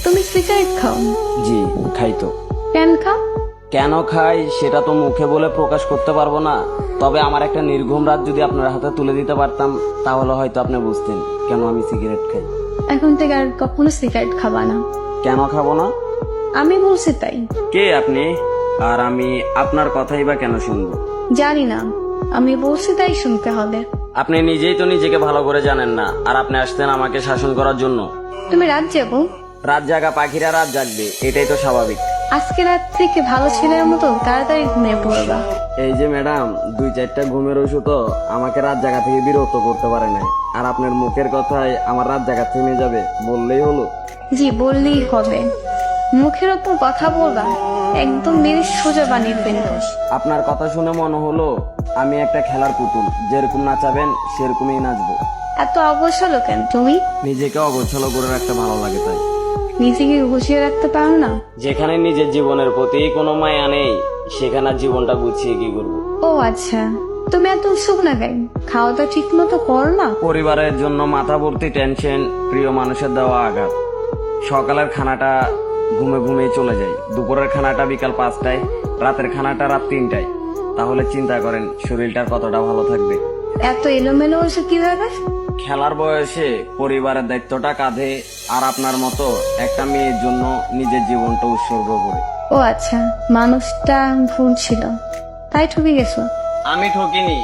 তুমি সিগারেট খাও? জি খাই তো। কেন খাও? কেন খাই সেটা তো মুখে বলে প্রকাশ করতে পারবো না, তবে আমার একটা নির্ঘুম রাত যদি আপনার হাতে তুলে দিতে পারতাম তাহলে হয়তো আপনি বুঝতেন কেন আমি সিগারেট খাই। এখন থেকে আর কখনো সিগারেট খাবা না। কেন খাবো না? আমি বলছি তাই। কে আপনি? আর আমি আপনার কথাই বা কেন শুনবো? জানি না, আমি বলছি তাই শুনতে হবে। আপনি নিজেই তো নিজেকে ভালো করে জানেন না, আর আপনি আসতেন আমাকে শাসন করার জন্য। তুমি রাত যাবো? রাত জাগা পাখিরা রাত জাগবে, এটাই তো স্বাভাবিক। আজকে রাত থেকে ভালো ছেলের মতো তাড়াতাড়ি ঘুমিয়ে পড়বা। এই যে ম্যাডাম, 2-4টা ঘুমের ওষুধও আমাকে রাত জাগা থেকে বিরক্ত করতে পারে নাই, আর আপনার মুখের কথায় আমার রাত জাগা থেমে যাবে বললেই হলো। জি বললেই হবে। মুখের ওপর কথা বলবা, একদম মেরে সোজা বানিয়ে ফেলবো। আপনার কথা শুনে মনে হলো আমি একটা খেলার পুতুল, যেরকম নাচাবেন সেরকমই নাচবো। এত অবসর কেন তুমি? নিজেকে অগোছালো করে রাখতে ভালো লাগে তাই। নিজেকে গুছিয়ে রাখতে পারো না? যেখানে নিজের জীবনের প্রতি কোনো মায়া নেই সেখানে আর জীবনটা গুছিয়ে কি করবো? ও আচ্ছা, তুমি এত উৎসুক না কেন? খাওয়া তো ঠিক মতো করো না? পরিবারের জন্য মাথা ভর্তি টেনশন, প্রিয় মানুষের দেওয়া আঘাত। সকালের খানাটা ঘুমে ঘুমিয়ে চলে যায়, দুপুরের খানাটা বিকাল 5টায়, রাতের খানাটা রাত 3টায়। তাহলে চিন্তা করেন শরীরটার কতটা ভালো থাকবে। এত এলোমেলো হয়েছে কিভাবে? খেলার বয়সে পরিবারের দায়িত্বটা কাঁধে, আর আপনার মতো একটা মেয়ের জন্য নিজের জীবনটা উৎসর্গ করে। ও আচ্ছা, মানুষটা ভুল ছিল তাই ঠকে গেছো? আমি ঠকিনি।